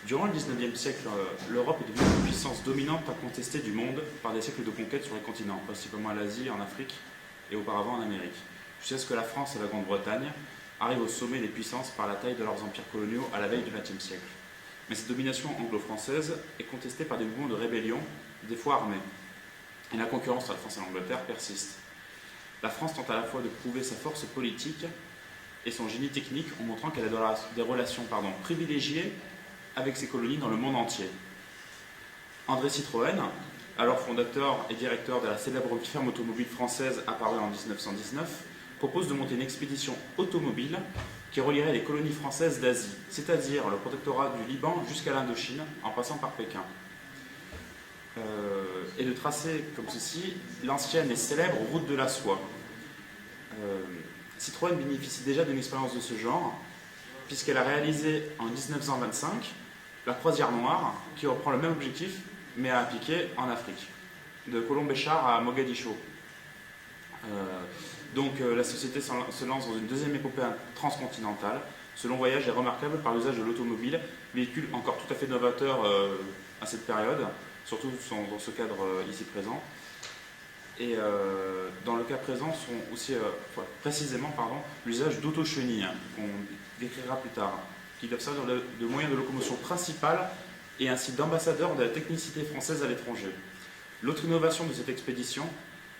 Durant le XIXe siècle, l'Europe est devenue une puissance dominante incontestée du monde par des siècles de conquêtes sur les continents, principalement à l'Asie, en Afrique et auparavant en Amérique. Jusqu'à ce que la France et la Grande-Bretagne arrivent au sommet des puissances par la taille de leurs empires coloniaux à la veille du XXe siècle. Mais cette domination anglo-française est contestée par des mouvements de rébellion, des fois armés. Et la concurrence entre la France et l'Angleterre persiste. La France tente à la fois de prouver sa force politique et son génie technique en montrant qu'elle a des relations privilégiées avec ses colonies dans le monde entier. André Citroën, alors fondateur et directeur de la célèbre ferme automobile française apparue en 1919, propose de monter une expédition automobile qui relierait les colonies françaises d'Asie, c'est-à-dire le protectorat du Liban jusqu'à l'Indochine, en passant par Pékin. Et de tracer comme ceci l'ancienne et célèbre route de la soie. Citroën bénéficie déjà d'une expérience de ce genre, puisqu'elle a réalisé en 1925 la croisière noire, qui reprend le même objectif, mais à appliquer en Afrique, de Colomb-Béchar à Mogadiscio. Donc la société se lance dans une deuxième épopée transcontinentale. Ce long voyage est remarquable par l'usage de l'automobile, véhicule encore tout à fait novateur à cette période, surtout dans ce cadre ici présent. Et dans le cas présent sont aussi précisément l'usage d'autochenilles, qu'on décrira plus tard, qui doivent servir de moyen de locomotion principal et ainsi d'ambassadeur de la technicité française à l'étranger. L'autre innovation de cette expédition,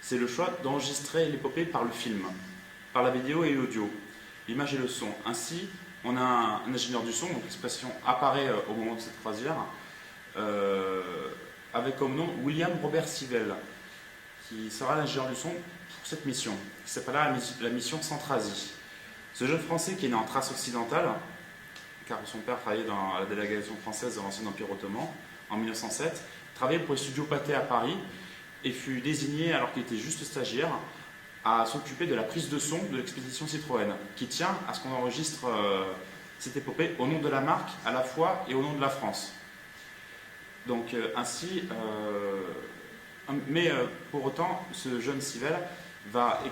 c'est le choix d'enregistrer l'épopée par le film, par la vidéo et l'audio, l'image et le son. Ainsi, on a un ingénieur du son, donc l'expression apparaît au moment de cette croisière, avec comme nom William Robert Sivell, qui sera l'ingénieur du son pour cette mission, qui s'appellera la mission Centrasie. Ce jeune Français qui est né en Thrace occidentale, car son père travaillait dans la délégation française de l'Ancien Empire ottoman, en 1907, travaillait pour les studios Pathé à Paris, et fut désigné, alors qu'il était juste stagiaire, à s'occuper de la prise de son de l'expédition Citroën, qui tient à ce qu'on enregistre cette épopée au nom de la marque, à la fois, et au nom de la France. Donc ainsi... Mais pour autant, ce jeune Sivell va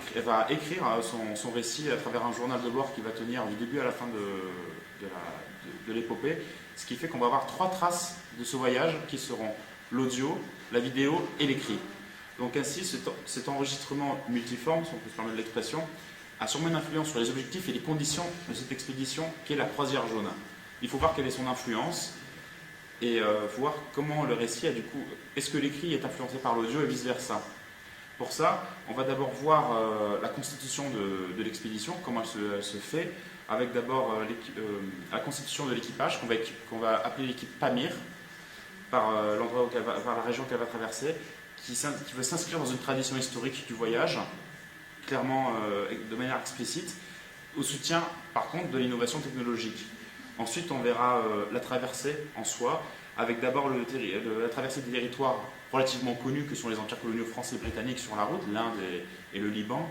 écrire son récit à travers un journal de bord qui va tenir du début à la fin de l'épopée, ce qui fait qu'on va avoir 3 traces de ce voyage qui seront l'audio, la vidéo et l'écrit. Donc ainsi, cet enregistrement multiforme, si on peut se permettre l'expression, a sûrement une influence sur les objectifs et les conditions de cette expédition qui est la croisière jaune. Il faut voir quelle est son influence. Et voir comment le récit a du coup... Est-ce que l'écrit est influencé par l'audio et vice-versa? Pour ça, on va d'abord voir la constitution de l'expédition, comment elle se fait, avec d'abord la constitution de l'équipage, qu'on va appeler l'équipe Pamir, par la région qu'elle va traverser, qui veut s'inscrire dans une tradition historique du voyage, clairement de manière explicite, au soutien par contre de l'innovation technologique. Ensuite, on verra la traversée en soi, avec d'abord la traversée des territoires relativement connus que sont les empires coloniaux français et britanniques sur la route, l'Inde et le Liban,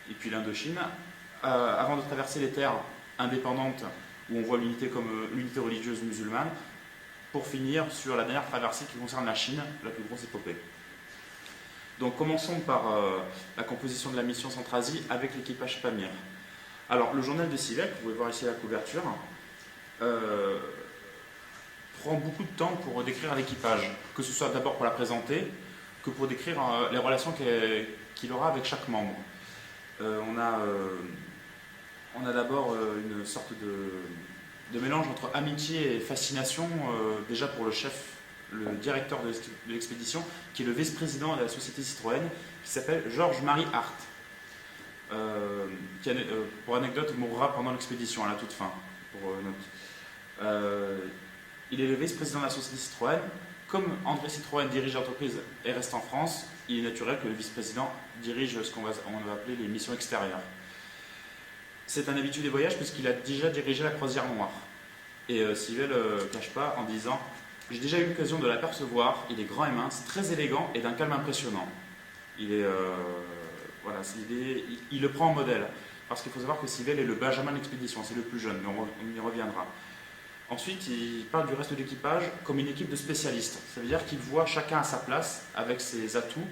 et puis l'Indochine, avant de traverser les terres indépendantes où on voit l'unité comme l'unité religieuse musulmane, pour finir sur la dernière traversée qui concerne la Chine, la plus grosse épopée. Donc commençons par la composition de la mission Centrasie avec l'équipage Pamir. Alors le journal de Sivell, vous pouvez voir ici la couverture, prend beaucoup de temps pour décrire l'équipage, que ce soit d'abord pour la présenter, que pour décrire les relations qu'il aura avec chaque membre. On a d'abord une sorte de mélange entre amitié et fascination, déjà pour le chef, le directeur de l'expédition, qui est le vice-président de la société Citroën, qui s'appelle Georges-Marie Hart, qui, pour anecdote, mourra pendant l'expédition, à la toute fin. Il est le vice-président de la société Citroën. Comme André Citroën dirige l'entreprise et reste en France, il est naturel que le vice-président dirige ce qu'on va appeler les missions extérieures. C'est un habitué des voyages puisqu'il a déjà dirigé la croisière noire. Et Sivell ne cache pas en disant « J'ai déjà eu l'occasion de l'apercevoir, il est grand et mince, très élégant et d'un calme impressionnant. » Il le prend en modèle. Parce qu'il faut savoir que Sivell est le Benjamin de l'expédition, c'est le plus jeune, mais on y reviendra. Ensuite, il parle du reste de l'équipage comme une équipe de spécialistes. Ça veut dire qu'il voit chacun à sa place, avec ses atouts,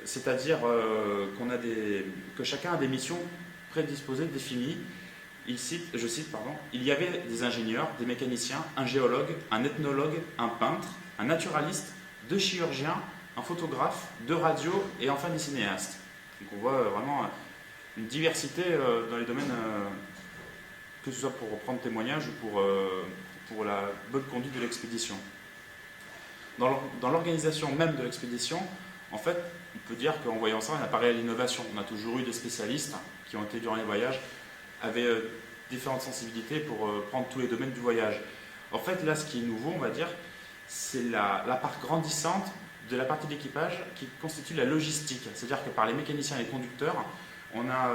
c'est-à-dire que chacun a des missions prédisposées, définies, il cite, je cite, pardon, il y avait des ingénieurs, des mécaniciens, un géologue, un ethnologue, un peintre, un naturaliste, 2 chirurgiens, un photographe, 2 radios et enfin des cinéastes. Donc on voit vraiment une diversité dans les domaines, que ce soit pour prendre témoignage ou pour la bonne conduite de l'expédition. Dans l'organisation même de l'expédition, en fait, on peut dire qu'en voyant ça, on n'a pas réel l'innovation. On a toujours eu des spécialistes qui ont été durant les voyages, avaient différentes sensibilités pour prendre tous les domaines du voyage. En fait, là, ce qui est nouveau, on va dire, c'est la part grandissante de la partie de l'équipage qui constitue la logistique. C'est-à-dire que par les mécaniciens et les conducteurs, on a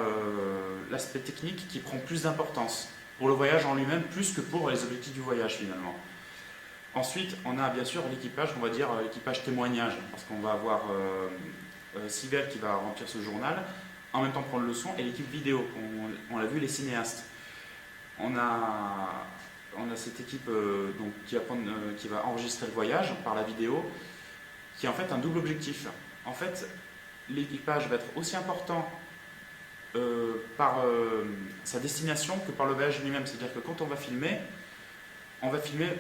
l'aspect technique qui prend plus d'importance pour le voyage en lui-même, plus que pour les objectifs du voyage finalement. Ensuite, on a bien sûr l'équipage, on va dire l'équipage témoignage, parce qu'on va avoir Cybèle qui va remplir ce journal, en même temps prendre le son, et l'équipe vidéo, on l'a vu, les cinéastes. On a cette équipe donc, qui va enregistrer le voyage par la vidéo, qui a en fait un double objectif. En fait, l'équipage va être aussi important par sa destination que par le voyage lui-même. C'est-à-dire que quand on va filmer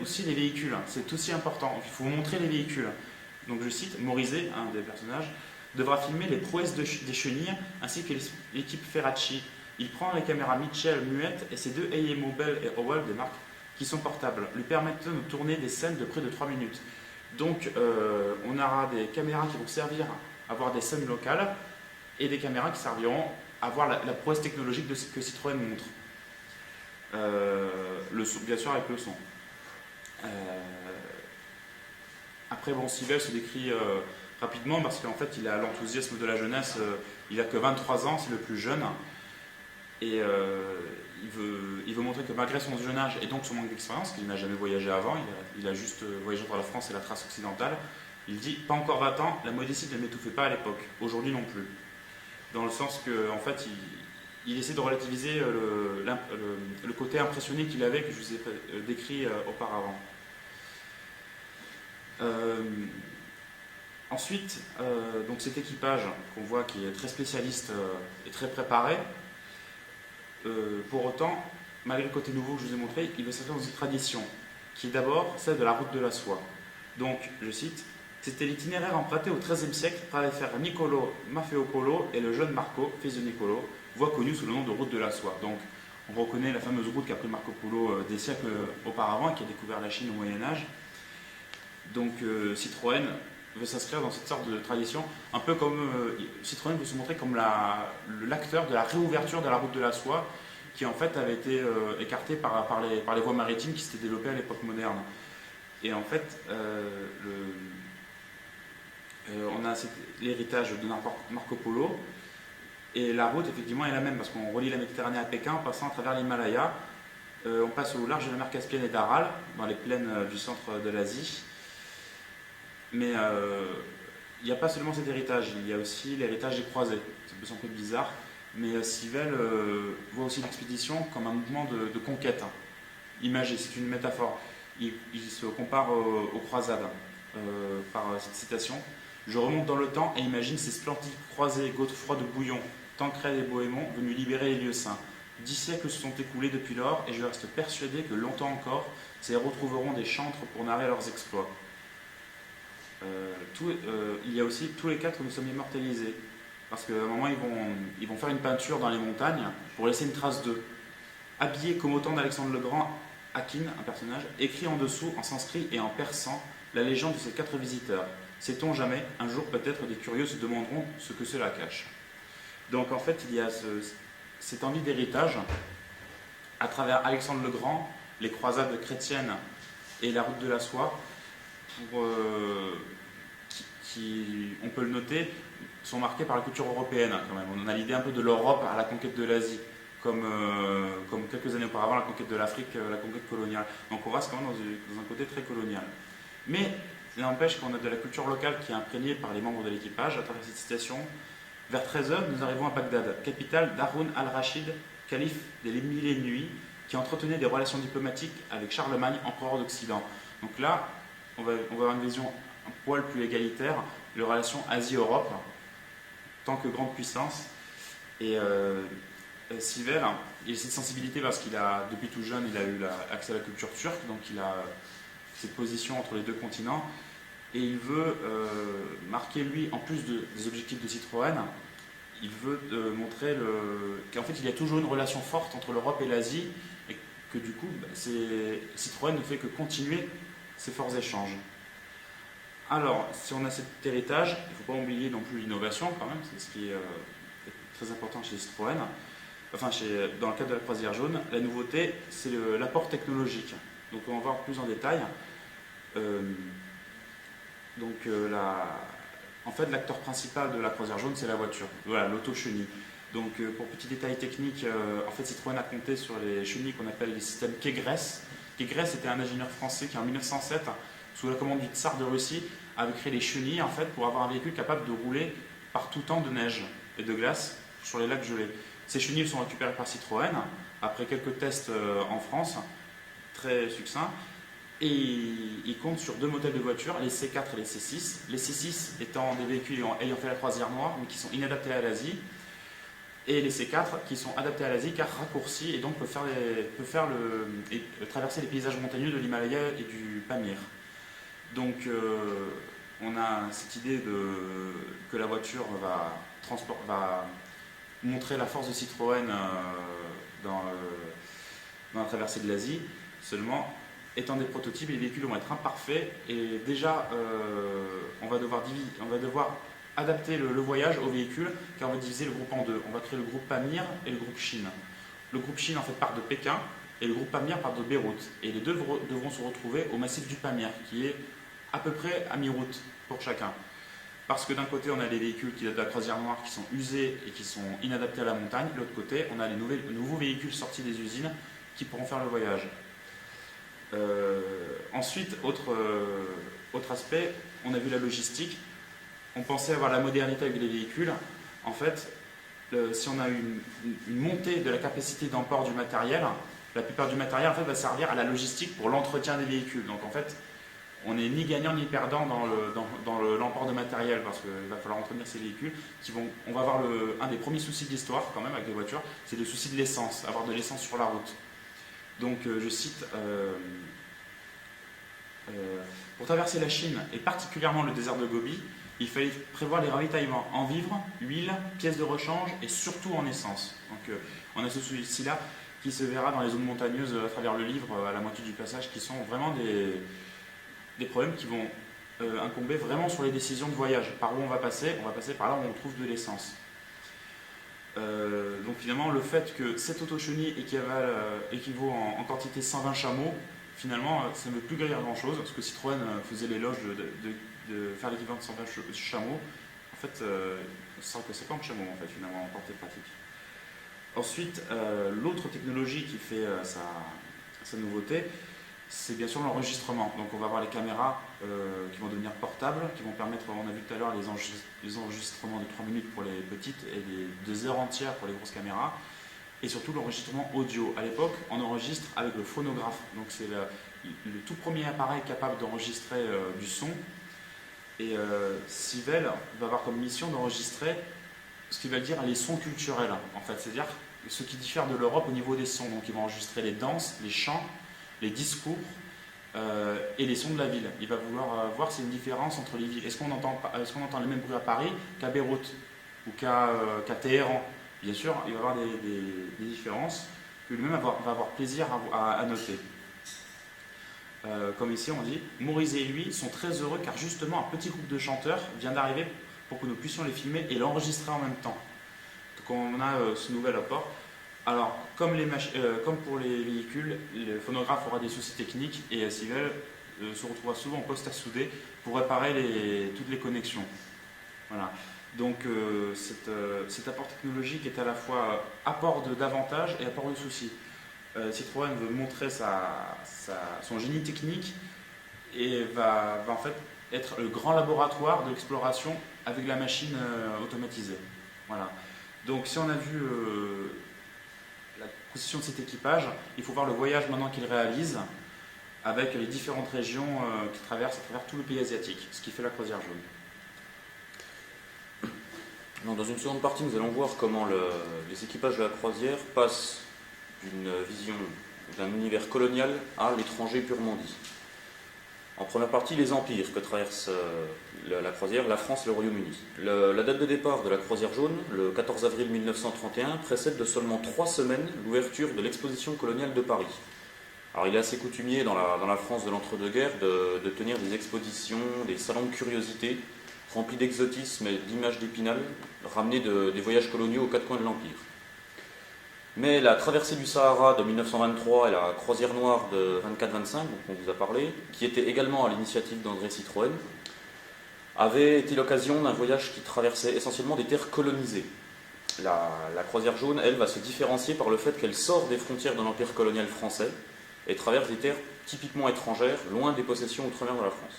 aussi les véhicules. C'est aussi important. Il faut montrer les véhicules. Donc je cite, Morizet, un des personnages, devra filmer les prouesses des chenilles ainsi que l'équipe Ferracci. Il prend les caméras Mitchell muettes et ses 2 AEMO Bell et Howell des marques qui sont portables, lui permettant de tourner des scènes de près de 3 minutes. Donc on aura des caméras qui vont servir à voir des scènes locales et des caméras qui serviront à voir la prouesse technologique que Citroën montre. Le son, bien sûr avec le son. Après, bon, Cybèle se décrit rapidement parce qu'en fait, il a l'enthousiasme de la jeunesse. Il n'a que 23 ans, c'est le plus jeune. Et il veut montrer que malgré son jeune âge et donc son manque d'expérience, qu'il n'a jamais voyagé avant, il a juste voyagé par la France et la trace occidentale, il dit « Pas encore 20 ans, la modestie ne m'étouffait pas à l'époque, aujourd'hui non plus ». Dans le sens qu'en fait, il essaie de relativiser le côté impressionné qu'il avait, que je vous ai décrit auparavant. Ensuite, donc cet équipage qu'on voit qui est très spécialiste et très préparé, pour autant, malgré le côté nouveau que je vous ai montré, il veut s'inscrire dans une tradition, qui est d'abord celle de la route de la soie. Donc, je cite, c'était l'itinéraire emprunté au XIIIe siècle par les frères Niccolo Maffeopolo et le jeune Marco, fils de Niccolo, voie connue sous le nom de route de la soie. Donc, on reconnaît la fameuse route qu'a pris Marco Polo des siècles auparavant et qui a découvert la Chine au Moyen-Âge. Donc, Citroën veut s'inscrire dans cette sorte de tradition, un peu comme Citroën veut se montrer comme l'acteur de la réouverture de la route de la soie, qui en fait avait été écartée par les voies maritimes qui s'étaient développées à l'époque moderne. Et en fait, on a l'héritage de Marco Polo, et la route effectivement est la même, parce qu'on relie la Méditerranée à Pékin en passant à travers l'Himalaya. On passe au large de la mer Caspienne et d'Aral, dans les plaines du centre de l'Asie. Mais il n'y a pas seulement cet héritage, il y a aussi l'héritage des croisés. Ça peut sembler bizarre, mais Cybèle voit aussi l'expédition comme un mouvement de conquête. Imagé, c'est une métaphore. Il se compare aux croisades par cette citation. Je remonte dans le temps et imagine ces splendides croisés, Godefroy de Bouillon, Tancred et Bohémond venus libérer les lieux saints. 10 siècles se sont écoulés depuis lors et je reste persuadé que longtemps encore, ces héros trouveront des chantres pour narrer leurs exploits. Il y a aussi tous les 4 nous sommes immortalisés parce qu'à un moment ils vont faire une peinture dans les montagnes pour laisser une trace d'eux. Habillés comme au temps d'Alexandre le Grand, Akin, un personnage, écrit en dessous en sanskrit et en persan la légende de ces 4 visiteurs. Sait-on jamais, un jour peut-être des curieux se demanderont ce que cela cache. Donc en fait il y a cette envie d'héritage à travers Alexandre le Grand, les croisades chrétiennes et la route de la soie, qui, on peut le noter, sont marqués par la culture européenne quand même. On a l'idée un peu de l'Europe à la conquête de l'Asie, comme quelques années auparavant la conquête de l'Afrique, la conquête coloniale. Donc on reste quand même dans un côté très colonial. Mais il n'empêche qu'on a de la culture locale qui est imprégnée par les membres de l'équipage à travers cette citation. Vers 13h, nous arrivons à Bagdad, capitale d'Haroun al-Rachid, calife des Mille et une Nuits, qui entretenait des relations diplomatiques avec Charlemagne, empereur d'Occident. Donc là, on va avoir une vision un poil plus égalitaire, de relations Asie-Europe, tant que grande puissance. Et Civelle, il a cette sensibilité parce qu'il a, depuis tout jeune, il a eu accès à la culture turque, donc il a cette position entre les deux continents. Et il veut marquer, lui, en plus des objectifs de Citroën, il veut montrer qu'en fait il y a toujours une relation forte entre l'Europe et l'Asie, et que du coup, Citroën ne fait que continuer ces forts échanges. Alors, si on a cet héritage, il ne faut pas oublier non plus l'innovation quand même, c'est ce qui est très important chez Citroën. Enfin, dans le cadre de la croisière jaune, la nouveauté, c'est l'apport technologique. Donc on va voir plus en détail. En fait, l'acteur principal de la croisière jaune, c'est la voiture. Voilà, l'auto-chenille. Donc, pour petit détail technique, en fait, Citroën a compté sur les chenilles qu'on appelle les systèmes Kegress. Kegress était un ingénieur français qui, en 1907, sous la commande du tsar de Russie, avait créé les chenilles en fait, pour avoir un véhicule capable de rouler par tout temps de neige et de glace sur les lacs gelés. Ces chenilles sont récupérées par Citroën après quelques tests en France, très succincts. Et il compte sur 2 modèles de voitures, les C4 et les C6. Les C6 étant des véhicules ayant fait la croisière noire, mais qui sont inadaptés à l'Asie. Et les C4 qui sont adaptés à l'Asie car raccourcis et donc peuvent traverser les paysages montagneux de l'Himalaya et du Pamir. Donc on a cette idée que la voiture va montrer la force de Citroën dans la traversée de l'Asie. Seulement, étant des prototypes, les véhicules vont être imparfaits et déjà on va devoir adapter le voyage au véhicule car on va diviser le groupe en deux. On va créer le groupe Pamir et le groupe Chine. Le groupe Chine en fait part de Pékin et le groupe Pamir part de Beyrouth. Et les deux devront se retrouver au massif du Pamir qui est à peu près à mi-route pour chacun. Parce que d'un côté on a les véhicules qui datent de la croisière noire qui sont usés et qui sont inadaptés à la montagne. De l'autre côté on a les nouveaux véhicules sortis des usines qui pourront faire le voyage. Ensuite, autre aspect, on a vu la logistique. On pensait avoir la modernité avec les véhicules. En fait, si on a une montée de la capacité d'emport du matériel, la plupart du matériel en fait, va servir à la logistique pour l'entretien des véhicules. Donc en fait, on n'est ni gagnant ni perdant dans l'emport de matériel parce qu'il va falloir entretenir ces véhicules. On va avoir un des premiers soucis de l'histoire quand même avec les voitures, c'est le souci de l'essence, avoir de l'essence sur la route. Donc je cite, pour traverser la Chine et particulièrement le désert de Gobi, il fallait prévoir les ravitaillements en vivres, huile, pièces de rechange et surtout en essence. Donc on a ce souci-là qui se verra dans les zones montagneuses à travers le livre à la moitié du passage qui sont vraiment des problèmes qui vont incomber vraiment sur les décisions de voyage. Par où on va passer par là où on trouve de l'essence. Donc finalement le fait que cette auto-chenille équivaut en quantité 120 chameaux, finalement ça ne veut plus guérir grand chose parce que Citroën faisait l'éloge de faire l'équivalent de 120 chameaux. En fait ce sera que 50 chameaux en fait finalement en portée pratique. Ensuite l'autre technologie qui fait sa nouveauté, c'est bien sûr l'enregistrement. Donc on va avoir les caméras qui vont devenir portables, qui vont permettre, on a vu tout à l'heure, les enregistrements de 3 minutes pour les petites et des 2 heures entières pour les grosses caméras. Et surtout l'enregistrement audio. À l'époque, on enregistre avec le phonographe. Donc c'est le tout premier appareil capable d'enregistrer du son. Et Civelle va avoir comme mission d'enregistrer ce qui va dire les sons culturels. En fait, c'est-à-dire ce qui diffère de l'Europe au niveau des sons. Donc ils vont enregistrer les danses, les chants, les discours et les sons de la ville. Il va vouloir voir s'il y a une différence entre les villes. Est-ce qu'on entend les mêmes bruits à Paris qu'à Beyrouth ou qu'à Téhéran? Bien sûr, il va y avoir des différences que lui-même va avoir plaisir à noter. Comme ici on dit, Maurice et lui sont très heureux car justement un petit groupe de chanteurs vient d'arriver pour que nous puissions les filmer et l'enregistrer en même temps. Donc on a ce nouvel apport. Alors, comme pour les véhicules, le phonographe aura des soucis techniques et Civelle se retrouvera souvent en poste à souder pour réparer toutes les connexions. Voilà. Donc, cet apport technologique est à la fois apport d'avantages et apport de soucis. Citroën veut montrer son génie technique et va en fait être le grand laboratoire de l'exploration avec la machine automatisée. Voilà. Donc, si on a vu la constitution de cet équipage, il faut voir le voyage maintenant qu'il réalise avec les différentes régions qu'il traverse à travers tout le pays asiatique, ce qui fait la croisière jaune. Non, dans une seconde partie, nous allons voir comment les équipages de la croisière passent d'une vision d'un univers colonial à l'étranger purement dit. En première partie, les empires que traverse la croisière, la France et le Royaume-Uni. La date de départ de la croisière jaune, le 14 avril 1931, précède de seulement 3 semaines l'ouverture de l'exposition coloniale de Paris. Alors il est assez coutumier dans la France de l'entre-deux-guerres de tenir des expositions, des salons de curiosités, remplis d'exotisme et d'images d'Épinal, ramenés des voyages coloniaux aux quatre coins de l'Empire. Mais la traversée du Sahara de 1923 et la croisière noire de 24-25, dont on vous a parlé, qui était également à l'initiative d'André Citroën, avait été l'occasion d'un voyage qui traversait essentiellement des terres colonisées. La croisière jaune, elle, va se différencier par le fait qu'elle sort des frontières de l'empire colonial français et traverse des terres typiquement étrangères, loin des possessions outre-mer de la France.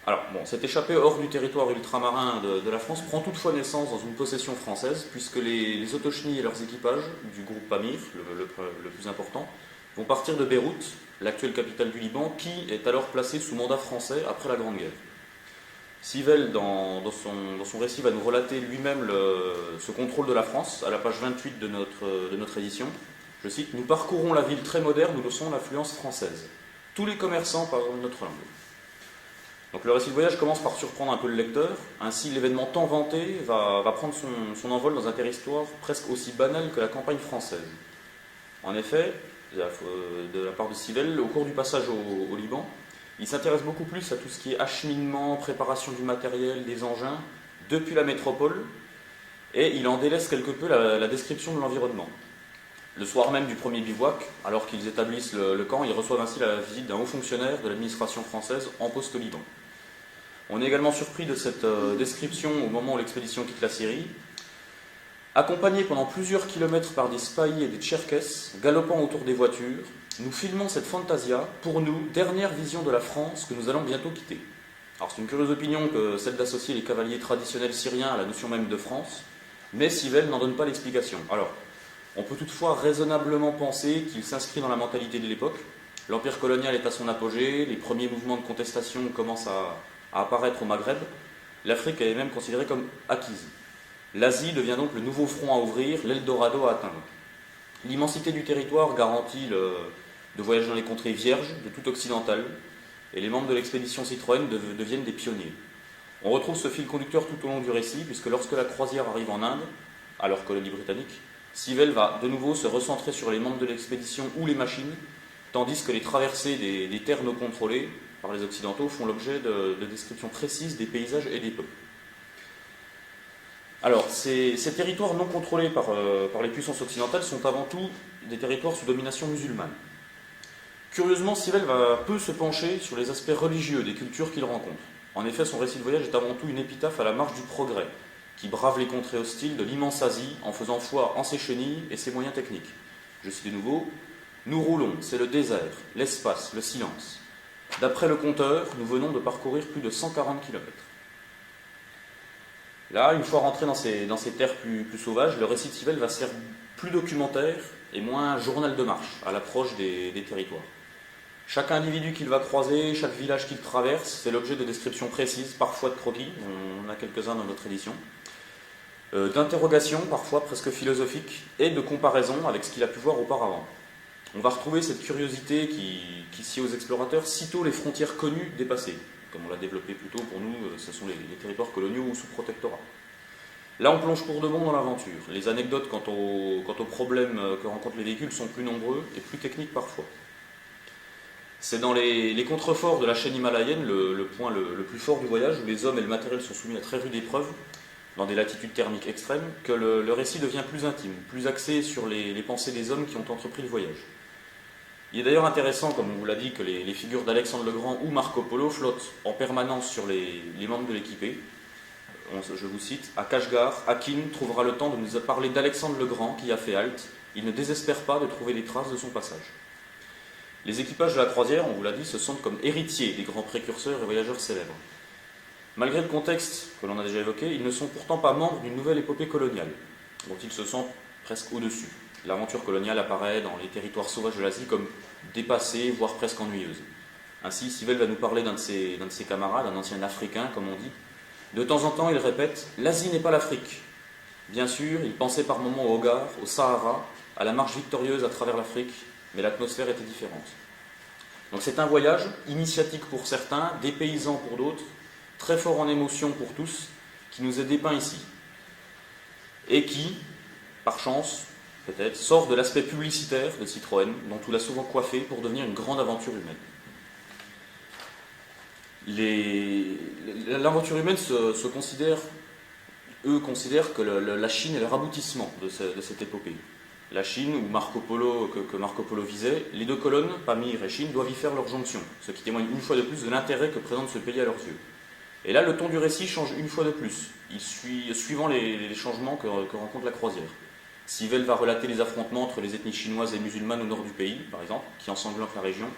Alors, bon, cette échappée hors du territoire ultramarin de la France prend toutefois naissance dans une possession française, puisque les Otochnis et leurs équipages, du groupe Pamir, le plus important, vont partir de Beyrouth, l'actuelle capitale du Liban, qui est alors placée sous mandat français après la Grande Guerre. Sivel, dans son récit, va nous relater lui-même ce contrôle de la France, à la page 28 de notre édition. Je cite, « Nous parcourons la ville très moderne où nous sent l'influence française. Tous les commerçants parlent notre langue. » Donc le récit de voyage commence par surprendre un peu le lecteur. Ainsi, l'événement tant vanté va prendre son envol dans un territoire presque aussi banal que la campagne française. En effet, de la part de Sivel, au cours du passage au Liban, il s'intéresse beaucoup plus à tout ce qui est acheminement, préparation du matériel, des engins, depuis la métropole, et il en délaisse quelque peu la description de l'environnement. Le soir même du premier bivouac, alors qu'ils établissent le camp, ils reçoivent ainsi la visite d'un haut fonctionnaire de l'administration française en poste au Liban. On est également surpris de cette description au moment où l'expédition quitte la Syrie. Accompagnés pendant plusieurs kilomètres par des spahis et des tcherkesses, galopant autour des voitures, nous filmons cette fantasia, pour nous, dernière vision de la France que nous allons bientôt quitter. Alors c'est une curieuse opinion que celle d'associer les cavaliers traditionnels syriens à la notion même de France, mais Sivel n'en donne pas l'explication. Alors, on peut toutefois raisonnablement penser qu'il s'inscrit dans la mentalité de l'époque. L'empire colonial est à son apogée, les premiers mouvements de contestation commencent à apparaître au Maghreb. L'Afrique est même considérée comme acquise. L'Asie devient donc le nouveau front à ouvrir, l'Eldorado à atteindre. L'immensité du territoire garantit de voyager dans les contrées vierges de tout occidental, et les membres de l'expédition Citroën deviennent des pionniers. On retrouve ce fil conducteur tout au long du récit, puisque lorsque la croisière arrive en Inde, alors colonie britannique, Sivel va de nouveau se recentrer sur les membres de l'expédition ou les machines, tandis que les traversées des terres non contrôlées par les Occidentaux font l'objet de descriptions précises des paysages et des peuples. Alors, ces territoires non contrôlés par les puissances occidentales sont avant tout des territoires sous domination musulmane. Curieusement, Sivel va peu se pencher sur les aspects religieux des cultures qu'il rencontre. En effet, son récit de voyage est avant tout une épitaphe à la marche du progrès, qui brave les contrées hostiles de l'immense Asie en faisant foi en ses chenilles et ses moyens techniques. Je cite de nouveau, « Nous roulons, c'est le désert, l'espace, le silence. D'après le compteur, nous venons de parcourir plus de 140 km. » Là, une fois rentré dans ces terres plus sauvages, le récit de Sivel va se faire plus documentaire et moins journal de marche à l'approche des territoires. Chaque individu qu'il va croiser, chaque village qu'il traverse, c'est l'objet de descriptions précises, parfois de croquis, on en a quelques-uns dans notre édition, d'interrogations, parfois presque philosophiques, et de comparaisons avec ce qu'il a pu voir auparavant. On va retrouver cette curiosité qui sied aux explorateurs sitôt les frontières connues dépassées. Comme on l'a développé plus tôt, pour nous, ce sont les territoires coloniaux ou sous protectorat. Là, on plonge pour de bon dans l'aventure. Les anecdotes quant aux problèmes que rencontrent les véhicules sont plus nombreux et plus techniques parfois. C'est dans les contreforts de la chaîne himalayenne, le point le plus fort du voyage, où les hommes et le matériel sont soumis à très rudes épreuves, dans des latitudes thermiques extrêmes, que le récit devient plus intime, plus axé sur les pensées des hommes qui ont entrepris le voyage. Il est d'ailleurs intéressant, comme on vous l'a dit, que les figures d'Alexandre le Grand ou Marco Polo flottent en permanence sur les membres de l'équipée. Je vous cite, « À Kashgar, Hakim trouvera le temps de nous parler d'Alexandre le Grand qui a fait halte. Il ne désespère pas de trouver les traces de son passage. » Les équipages de la croisière, on vous l'a dit, se sentent comme héritiers des grands précurseurs et voyageurs célèbres. Malgré le contexte que l'on a déjà évoqué, ils ne sont pourtant pas membres d'une nouvelle épopée coloniale, dont ils se sentent presque au-dessus. L'aventure coloniale apparaît dans les territoires sauvages de l'Asie comme dépassée, voire presque ennuyeuse. Ainsi, Sivel va nous parler d'un de ses camarades, un ancien africain, comme on dit, De temps en temps, il répète « L'Asie n'est pas l'Afrique ». Bien sûr, il pensait par moments au Hogar, au Sahara, à la marche victorieuse à travers l'Afrique, mais l'atmosphère était différente. Donc c'est un voyage initiatique pour certains, dépaysant pour d'autres, très fort en émotion pour tous, qui nous est dépeint ici. Et qui, par chance, peut-être, sort de l'aspect publicitaire de Citroën, dont on l'a souvent coiffé pour devenir une grande aventure humaine. L'aventure humaine considèrent que la Chine est le raboutissement de cette épopée. La Chine, ou Marco Polo, que Marco Polo visait, les deux colonnes, Pamir et Chine, doivent y faire leur jonction, ce qui témoigne une fois de plus de l'intérêt que présente ce pays à leurs yeux. Et là, le ton du récit change une fois de plus, suivant les changements que rencontre la croisière. Sivelle va relater les affrontements entre les ethnies chinoises et musulmanes au nord du pays, par exemple, qui ensanglantent la région.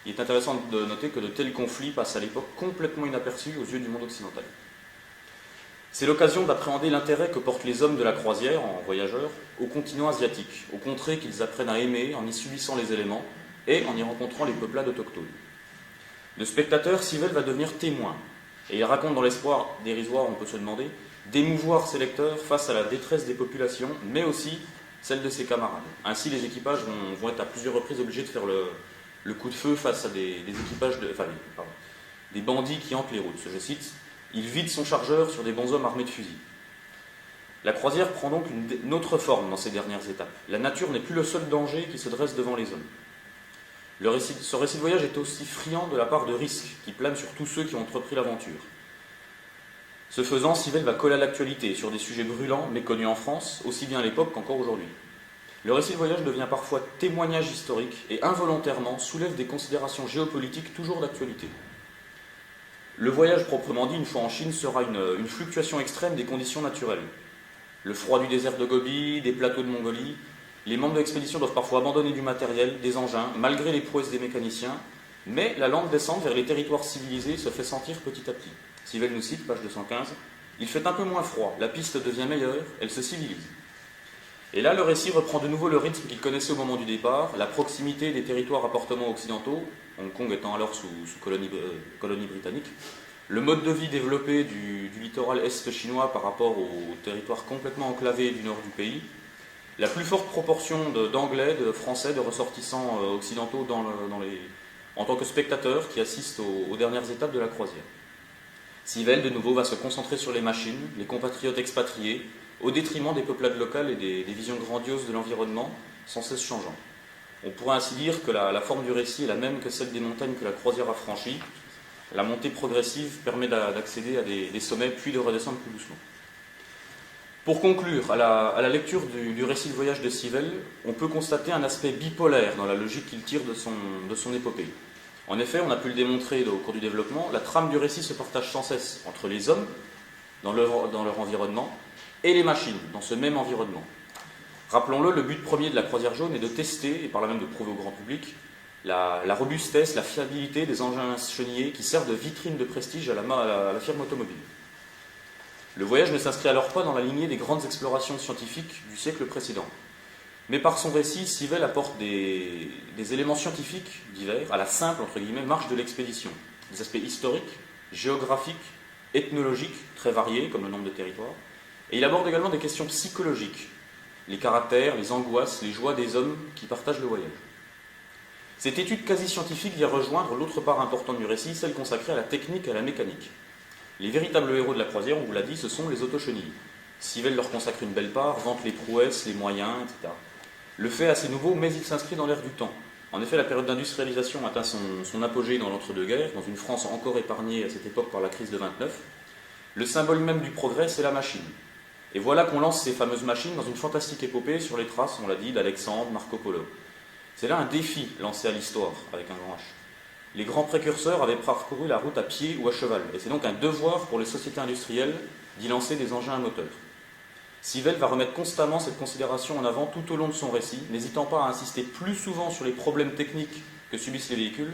Il est intéressant de noter que de tels conflits passent à l'époque complètement inaperçus aux yeux du monde occidental. C'est l'occasion d'appréhender l'intérêt que portent les hommes de la croisière, en voyageurs, au continent asiatique, aux contrées qu'ils apprennent à aimer en y subissant les éléments et en y rencontrant les peuplades autochtones. De spectateur, Sivelle va devenir témoin, et il raconte dans l'espoir dérisoire, on peut se demander, d'émouvoir ses lecteurs face à la détresse des populations, mais aussi celle de ses camarades. Ainsi, les équipages vont être à plusieurs reprises obligés de faire le coup de feu face à des bandits qui hantent les routes. Je cite, « Il vide son chargeur sur des bonshommes armés de fusils ». La croisière prend donc une autre forme dans ces dernières étapes. La nature n'est plus le seul danger qui se dresse devant les hommes. Ce récit de voyage est aussi friand de la part de risques qui planent sur tous ceux qui ont entrepris l'aventure. Ce faisant, Sivelle va coller à l'actualité sur des sujets brûlants, méconnus en France, aussi bien à l'époque qu'encore aujourd'hui. Le récit de voyage devient parfois témoignage historique et involontairement soulève des considérations géopolitiques toujours d'actualité. Le voyage proprement dit, une fois en Chine, sera une fluctuation extrême des conditions naturelles. Le froid du désert de Gobi, des plateaux de Mongolie, les membres de l'expédition doivent parfois abandonner du matériel, des engins, malgré les prouesses des mécaniciens, mais la lente descente vers les territoires civilisés se fait sentir petit à petit. Sivelle nous cite, page 215, « Il fait un peu moins froid, la piste devient meilleure, elle se civilise. » Et là, le récit reprend de nouveau le rythme qu'il connaissait au moment du départ, la proximité des territoires appartenant occidentaux, Hong Kong étant alors sous colonie britannique, le mode de vie développé du littoral est chinois par rapport aux territoires complètement enclavés du nord du pays, la plus forte proportion d'Anglais, de Français, de ressortissants occidentaux en tant que spectateurs qui assistent aux dernières étapes de la croisière. Sivelle, de nouveau, va se concentrer sur les machines, les compatriotes expatriés, au détriment des peuplades locales et des visions grandioses de l'environnement, sans cesse changeant. On pourrait ainsi dire que la forme du récit est la même que celle des montagnes que la croisière a franchies. La montée progressive permet d'accéder à des sommets, puis de redescendre plus doucement. Pour conclure, à la lecture du récit de voyage de Sivelle, on peut constater un aspect bipolaire dans la logique qu'il tire de son épopée. En effet, on a pu le démontrer au cours du développement, la trame du récit se partage sans cesse entre les hommes, dans leur environnement, et les machines, dans ce même environnement. Rappelons-le, le but premier de la croisière jaune est de tester, et par là même de prouver au grand public, la robustesse, la fiabilité des engins chenillés qui servent de vitrine de prestige à la firme automobile. Le voyage ne s'inscrit alors pas dans la lignée des grandes explorations scientifiques du siècle précédent. Mais par son récit, Sivelle apporte des éléments scientifiques divers à la simple, entre guillemets, marche de l'expédition. Des aspects historiques, géographiques, ethnologiques, très variés, comme le nombre de territoires. Et il aborde également des questions psychologiques, les caractères, les angoisses, les joies des hommes qui partagent le voyage. Cette étude quasi-scientifique vient rejoindre l'autre part importante du récit, celle consacrée à la technique et à la mécanique. Les véritables héros de la croisière, on vous l'a dit, ce sont les autochenilles. Sivelle leur consacre une belle part, vante les prouesses, les moyens, etc. Le fait assez nouveau, mais il s'inscrit dans l'air du temps. En effet, la période d'industrialisation atteint son apogée dans l'entre-deux-guerres, dans une France encore épargnée à cette époque par la crise de 29. Le symbole même du progrès, c'est la machine. Et voilà qu'on lance ces fameuses machines dans une fantastique épopée sur les traces, on l'a dit, d'Alexandre, Marco Polo. C'est là un défi lancé à l'histoire, avec un grand H. Les grands précurseurs avaient parcouru la route à pied ou à cheval, et c'est donc un devoir pour les sociétés industrielles d'y lancer des engins à moteur. Sivelle va remettre constamment cette considération en avant tout au long de son récit, n'hésitant pas à insister plus souvent sur les problèmes techniques que subissent les véhicules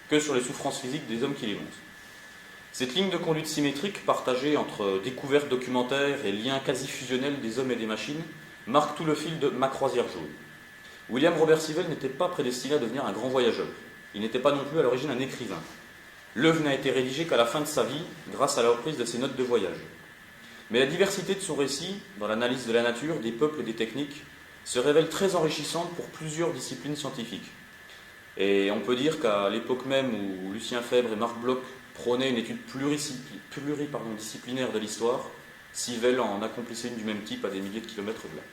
que sur les souffrances physiques des hommes qui les montent. Cette ligne de conduite symétrique, partagée entre découvertes documentaires et liens quasi fusionnels des hommes et des machines, marque tout le fil de Ma croisière jaune. William Robert Sivelle n'était pas prédestiné à devenir un grand voyageur. Il n'était pas non plus à l'origine un écrivain. L'œuvre n'a été rédigée qu'à la fin de sa vie, grâce à la reprise de ses notes de voyage. Mais la diversité de son récit, dans l'analyse de la nature, des peuples et des techniques, se révèle très enrichissante pour plusieurs disciplines scientifiques. Et on peut dire qu'à l'époque même où Lucien Febvre et Marc Bloch prônaient une étude pluridisciplinaire de l'histoire, Civelle en accomplissait une du même type à des milliers de kilomètres de là.